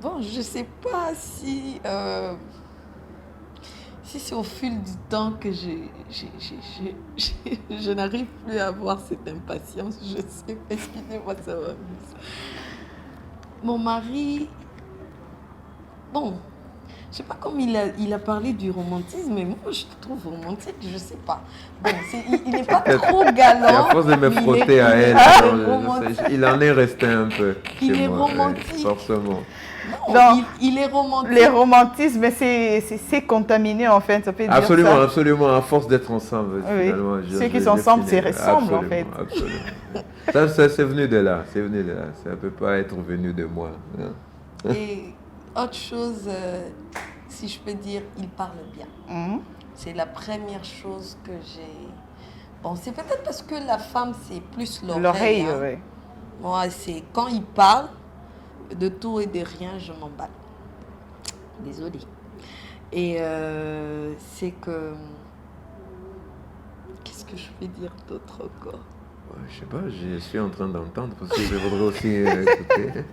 Bon, je ne sais pas si c'est au fil du temps que je n'arrive plus à avoir cette impatience. Je sais pas, excusez-moi, ça m'amuse. Mon mari, bon, je sais pas comme il a parlé du romantisme, mais moi je le trouve romantique, je sais pas. Bon, il n'est pas trop galant. Et à force de me mais frotter à elle, il est non, romantique. il en est resté un peu. Il chez est moi, romantique. forcément. Non, Non. il est romantique. Les romantismes, c'est contaminé en fait, ça peut dire Absolument, ça. absolument. À force d'être ensemble, Oui. finalement. Ceux qui sont ensemble, fini. se ressemblent, en Absolument, fait. Absolument. Ça, c'est venu de là. C'est venu de là. Ça ne peut pas être venu de moi. Hein. Et autre chose, si je peux dire, il parle bien. Mhm. C'est la première chose que j'ai... Bon, c'est peut-être parce que la femme, c'est plus l'oreille. L'oreille, hein. oui. Moi, c'est quand il parle, de tout et de rien, je m'emballe. Désolée. Et c'est que que je peux dire d'autre encore? Je sais pas, je suis en train d'entendre parce que je voudrais aussi écouter.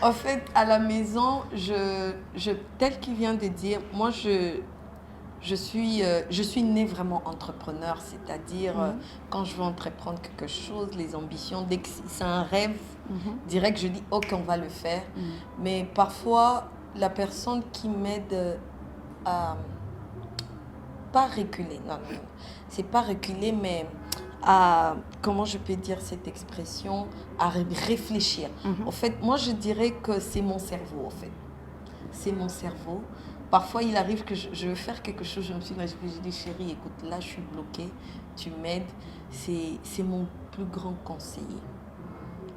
En fait, à la maison, tel qu'il vient de dire, moi, je suis née vraiment entrepreneur, c'est-à-dire quand je veux entreprendre quelque chose, les ambitions, dès que c'est un rêve, direct, je dis ok, on va le faire. Mais parfois, la personne qui m'aide à pas reculer, non, c'est pas reculer, mais à, comment je peux dire cette expression, à réfléchir. En fait, moi, je dirais que c'est mon cerveau, en fait. C'est mon cerveau. Parfois, il arrive que je veux faire quelque chose, je me suis dit, je dis, chérie, écoute, là, je suis bloquée, tu m'aides. C'est mon plus grand conseiller.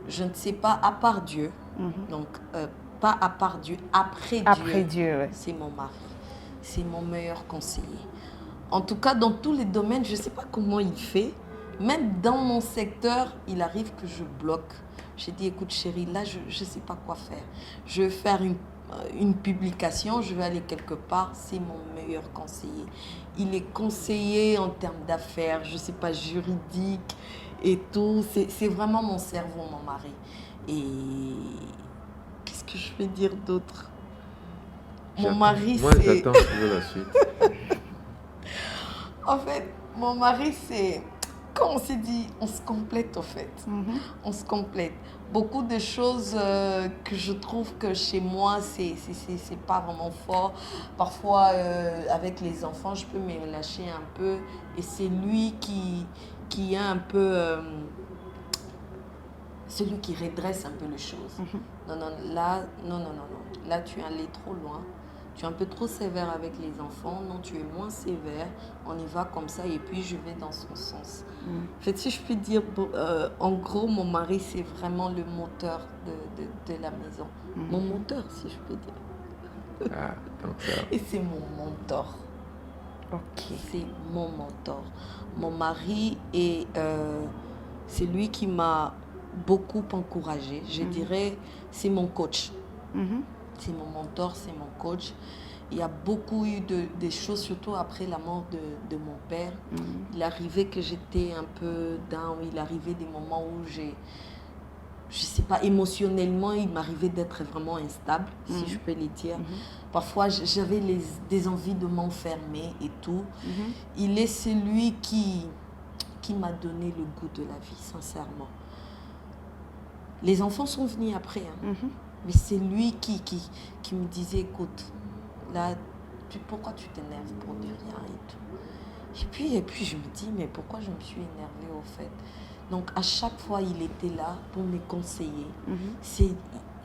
Je ne sais pas, à part Dieu, donc pas à part Dieu, après Dieu, ouais. C'est mon mari. C'est mon meilleur conseiller. En tout cas, dans tous les domaines, je ne sais pas comment il fait. Même dans mon secteur, il arrive que je bloque. J'ai dit, écoute chérie, là, je ne sais pas quoi faire. Je veux faire une publication, je veux aller quelque part. C'est mon meilleur conseiller. Il est conseiller en termes d'affaires, je ne sais pas, juridique et tout. C'est vraiment mon cerveau, mon mari. Et qu'est-ce que je vais dire d'autre? Mon mari, moi, j'attends toujours la suite. En fait, mon mari, c'est... Comme on s'est dit, on se complète en fait. On se complète. Beaucoup de choses que je trouve que chez moi, c'est pas vraiment fort. Parfois, avec les enfants, je peux me relâcher un peu. Et c'est lui qui est un peu... celui qui redresse un peu les choses. Non, là, tu es allé trop loin. Tu es un peu trop sévère avec les enfants. Non, tu es moins sévère. On y va comme ça et puis je vais dans son sens. En fait, si je puis dire, en gros, mon mari, c'est vraiment le moteur de la maison. Mon moteur, si je peux dire. Ah, donc ça. Et c'est mon mentor. Ok. C'est mon mentor. Mon mari, c'est lui qui m'a beaucoup encouragée. Je dirais, c'est mon coach. C'est mon mentor, c'est mon coach. Il y a beaucoup eu des choses, surtout après la mort de mon père. Il arrivait que j'étais un peu down. Il arrivait des moments où je sais pas, émotionnellement, il m'arrivait d'être vraiment instable, si je peux le dire. Parfois, j'avais des envies de m'enfermer et tout. Il est celui qui m'a donné le goût de la vie, sincèrement. Les enfants sont venus après, mais c'est lui qui me disait, écoute, là, pourquoi tu t'énerves pour de rien et tout. Et puis je me dis, mais pourquoi je me suis énervée au fait? Donc à chaque fois, il était là pour me conseiller. Si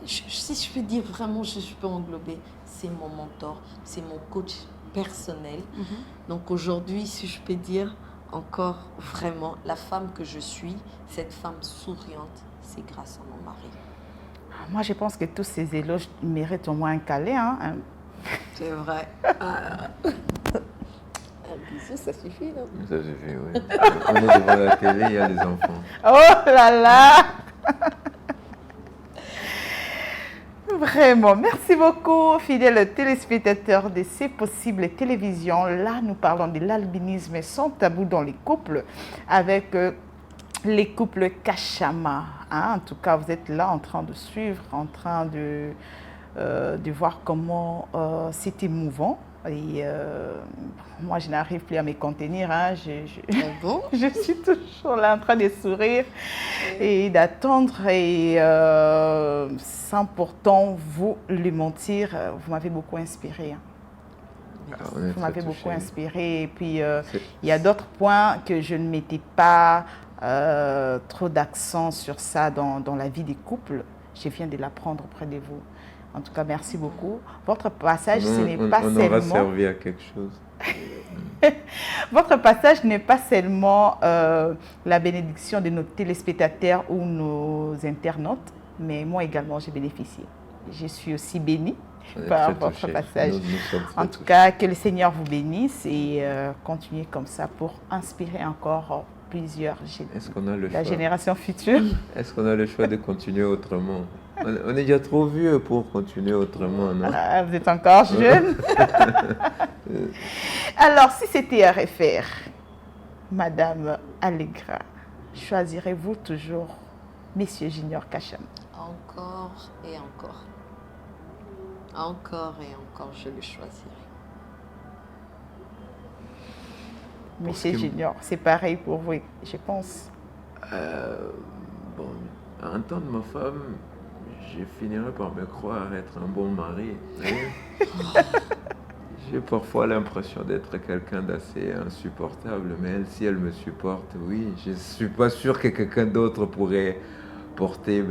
je peux dire vraiment, je peux englober, c'est mon mentor, c'est mon coach personnel. Donc aujourd'hui, si je peux dire encore vraiment, la femme que je suis, cette femme souriante, c'est grâce à mon mari. Moi, je pense que tous ces éloges méritent au moins un câlin. Hein. C'est vrai. Un bisou, ça suffit, non? Ça suffit, oui. On est devant la télé, il y a les enfants. Oh là là! Vraiment, merci beaucoup, fidèles téléspectateurs de C'est possible télévision. Là, nous parlons de l'albinisme sans tabou dans les couples avec les couples Kachama. Hein? En tout cas, vous êtes là en train de suivre, en train de voir comment c'est émouvant. Et moi, je n'arrive plus à me contenir. Hein. Je suis toujours là en train de sourire et d'attendre. Et sans pourtant vous le mentir, vous m'avez beaucoup inspiré. Hein. Vous m'avez beaucoup inspiré. Et puis, il y a d'autres points que je ne mettais pas trop d'accent sur ça dans la vie des couples. Je viens de l'apprendre auprès de vous. En tout cas, merci beaucoup. Votre passage, ce n'est pas seulement... On aura servi à quelque chose. Votre passage n'est pas seulement la bénédiction de nos téléspectateurs ou nos internautes, mais moi également, j'ai bénéficié. Je suis aussi bénie par votre passage. En tout cas, que le Seigneur vous bénisse et continuez comme ça pour inspirer encore plusieurs générations futures. Est-ce qu'on a le choix de continuer autrement? On est déjà trop vieux pour continuer autrement, non? Ah, vous êtes encore jeune. Alors, si c'était à refaire, Madame Allegra, choisirez-vous toujours Monsieur Junior Kachama? Encore et encore. Encore et encore, je le choisirai. Monsieur Junior, c'est pareil pour vous, je pense. Bon, à entendre ma femme, je finirai par me croire être un bon mari. J'ai parfois l'impression d'être quelqu'un d'assez insupportable, mais elle, si elle me supporte, oui, je ne suis pas sûr que quelqu'un d'autre pourrait porter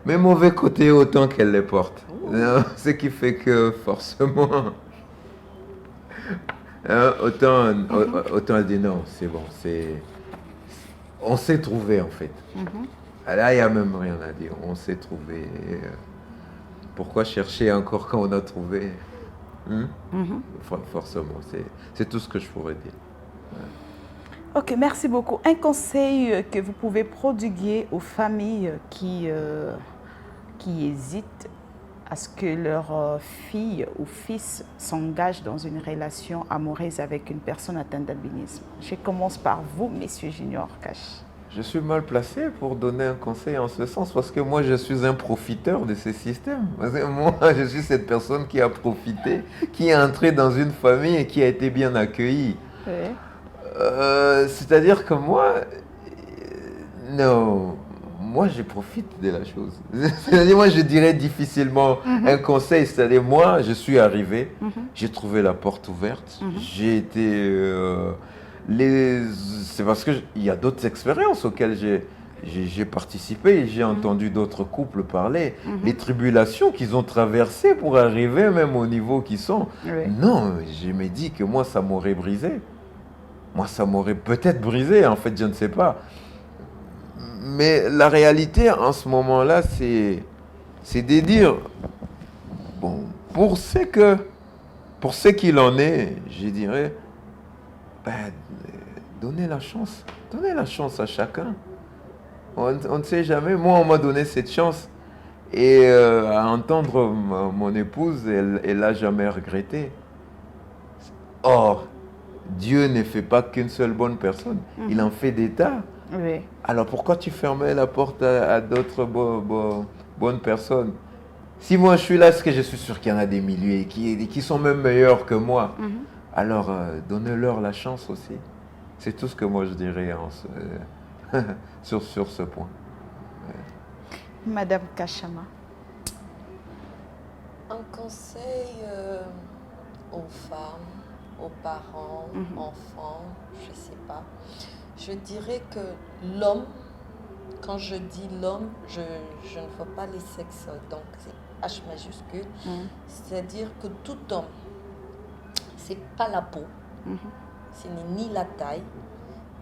mes mauvais côtés autant qu'elle les porte. Non, ce qui fait que forcément, hein, autant elle dit non, c'est bon, on s'est trouvé en fait. Là, il n'y a même rien à dire, on s'est trouvé. Pourquoi chercher encore quand on a trouvé? Forcément, c'est tout ce que je pourrais dire. Ouais. Ok, merci beaucoup. Un conseil que vous pouvez prodiguer aux familles qui hésitent à ce que leur fille ou fils s'engage dans une relation amoureuse avec une personne atteinte d'albinisme. Je commence par vous, Monsieur Junior Cash. Je suis mal placé pour donner un conseil en ce sens parce que moi, je suis un profiteur de ces systèmes. Parce que moi, je suis cette personne qui a profité, qui est entrée dans une famille et qui a été bien accueillie. Oui. C'est-à-dire que moi, non, moi, je profite de la chose. C'est-à-dire, moi, je dirais difficilement un conseil. C'est-à-dire, moi, je suis arrivé, j'ai trouvé la porte ouverte, j'ai été... c'est parce qu'il y a d'autres expériences auxquelles j'ai participé et j'ai entendu d'autres couples parler, les tribulations qu'ils ont traversées pour arriver même au niveau qu'ils sont. Oui. Non, je me dis que moi, ça m'aurait brisé. Moi, ça m'aurait peut-être brisé, en fait, je ne sais pas. Mais la réalité, en ce moment-là, c'est de dire, bon, pour ce qu'il en est, je dirais, ben, donnez la chance à chacun. On ne sait jamais. Moi, on m'a donné cette chance. Et à entendre mon épouse, elle l'a jamais regretté. Or, Dieu ne fait pas qu'une seule bonne personne. Il en fait des tas. Oui. Alors pourquoi tu fermais la porte à d'autres bonnes personnes? Si moi je suis là, c'est que je suis sûr qu'il y en a des milliers qui sont même meilleurs que moi. Alors, donnez-leur la chance aussi. C'est tout ce que moi je dirais sur ce point. Ouais. Madame Kachama. Un conseil aux femmes, aux parents, enfants, je ne sais pas. Je dirais que l'homme, quand je dis l'homme, je ne vois pas les sexes, donc c'est H majuscule. C'est-à-dire que tout homme, c'est pas la peau, ce n'est ni la taille,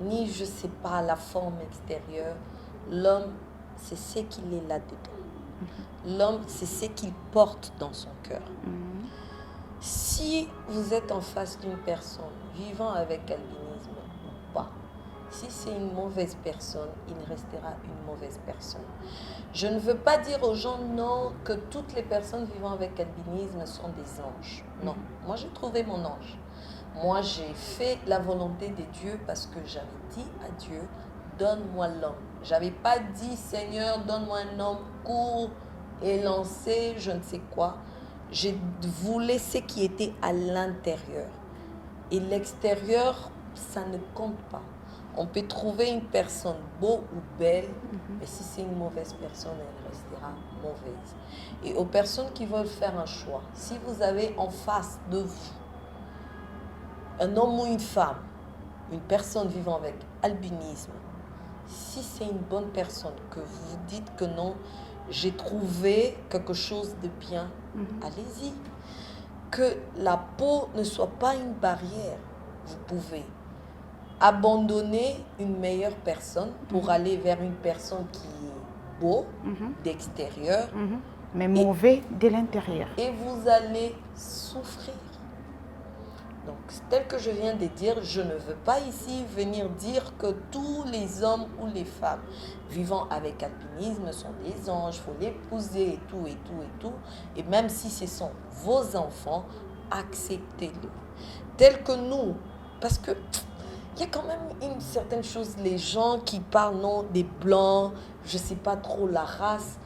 ni je sais pas la forme extérieure. L'homme, c'est ce qu'il est là-dedans. L'homme, c'est ce qu'il porte dans son cœur. Si vous êtes en face d'une personne vivant avec albinisme ou pas, si c'est une mauvaise personne, il restera une mauvaise personne. Je ne veux pas dire aux gens non que toutes les personnes vivant avec albinisme sont des anges. Non, moi j'ai trouvé mon ange. Moi j'ai fait la volonté de Dieu parce que j'avais dit à Dieu, donne-moi l'homme. J'avais pas dit Seigneur, donne-moi un homme court et lancé, je ne sais quoi. Je voulais ce qui était à l'intérieur. Et l'extérieur, ça ne compte pas. On peut trouver une personne beau ou belle, mais si c'est une mauvaise personne, elle restera mauvaise. Et aux personnes qui veulent faire un choix, si vous avez en face de vous un homme ou une femme, une personne vivant avec albinisme, si c'est une bonne personne, que vous dites que non, j'ai trouvé quelque chose de bien, allez-y. Que la peau ne soit pas une barrière, vous pouvez abandonner une meilleure personne pour aller vers une personne qui est beau, d'extérieur, mais mauvais de l'intérieur. et vous allez souffrir. Donc, tel que je viens de dire, je ne veux pas ici venir dire que tous les hommes ou les femmes vivant avec albinisme sont des anges, il faut l'épouser et tout, et tout, et tout. Et même si ce sont vos enfants, acceptez-le. Tel que nous, parce que il y a quand même une certaine chose, les gens qui parlent non, des blancs, je ne sais pas trop la race,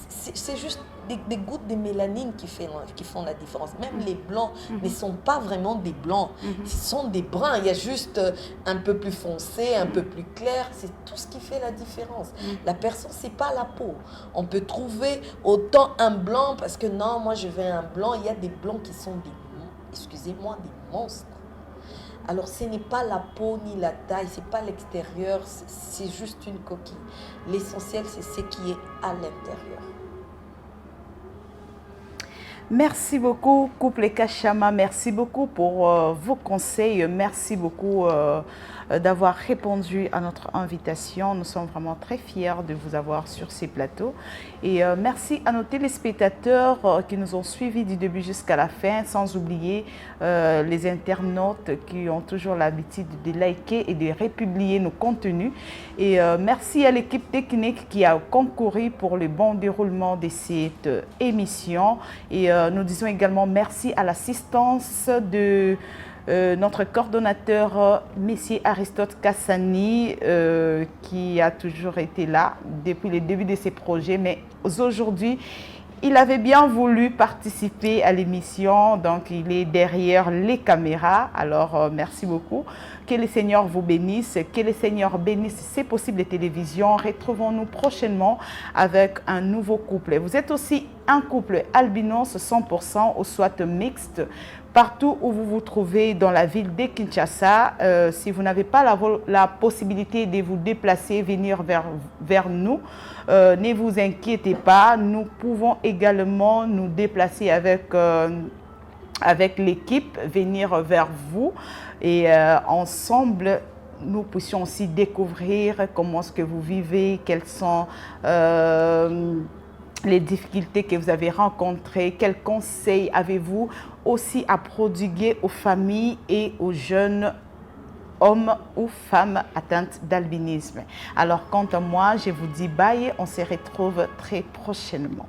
c'est juste des gouttes de mélanine qui font la différence. Même les blancs ne sont pas vraiment des blancs, ce sont des bruns. Il y a juste un peu plus foncé, un peu plus clair, c'est tout ce qui fait la différence. La personne, ce n'est pas la peau. On peut trouver autant un blanc, parce que non, moi je veux un blanc, il y a des blancs qui sont excusez-moi, des monstres. Alors ce n'est pas la peau ni la taille, ce n'est pas l'extérieur, c'est juste une coquille. L'essentiel, c'est ce qui est à l'intérieur. Merci beaucoup, couple Kachama. Merci beaucoup pour vos conseils. Merci beaucoup d'avoir répondu à notre invitation. Nous sommes vraiment très fiers de vous avoir sur ces plateaux. Et merci à nos téléspectateurs qui nous ont suivis du début jusqu'à la fin, sans oublier les internautes qui ont toujours l'habitude de liker et de republier nos contenus. Et merci à l'équipe technique qui a concouru pour le bon déroulement de cette émission. Et nous disons également merci à l'assistance de notre coordonnateur, Messier Aristote Kassani, qui a toujours été là depuis le début de ces projets. Mais aujourd'hui, il avait bien voulu participer à l'émission, donc il est derrière les caméras. Alors, merci beaucoup. Que le Seigneur vous bénisse, que le Seigneur bénisse C'est possible les télévisions. Retrouvons-nous prochainement avec un nouveau couple. Vous êtes aussi un couple albinos 100% ou soit mixte. Partout où vous vous trouvez dans la ville de Kinshasa, si vous n'avez pas la possibilité de vous déplacer, venir vers nous, ne vous inquiétez pas. Nous pouvons également nous déplacer avec l'équipe, venir vers vous et ensemble, nous puissions aussi découvrir comment est-ce que vous vivez, quelles sont les difficultés que vous avez rencontrées, quels conseils avez-vous aussi à prodiguer aux familles et aux jeunes hommes ou femmes atteintes d'albinisme. Alors, quant à moi, je vous dis bye, on se retrouve très prochainement.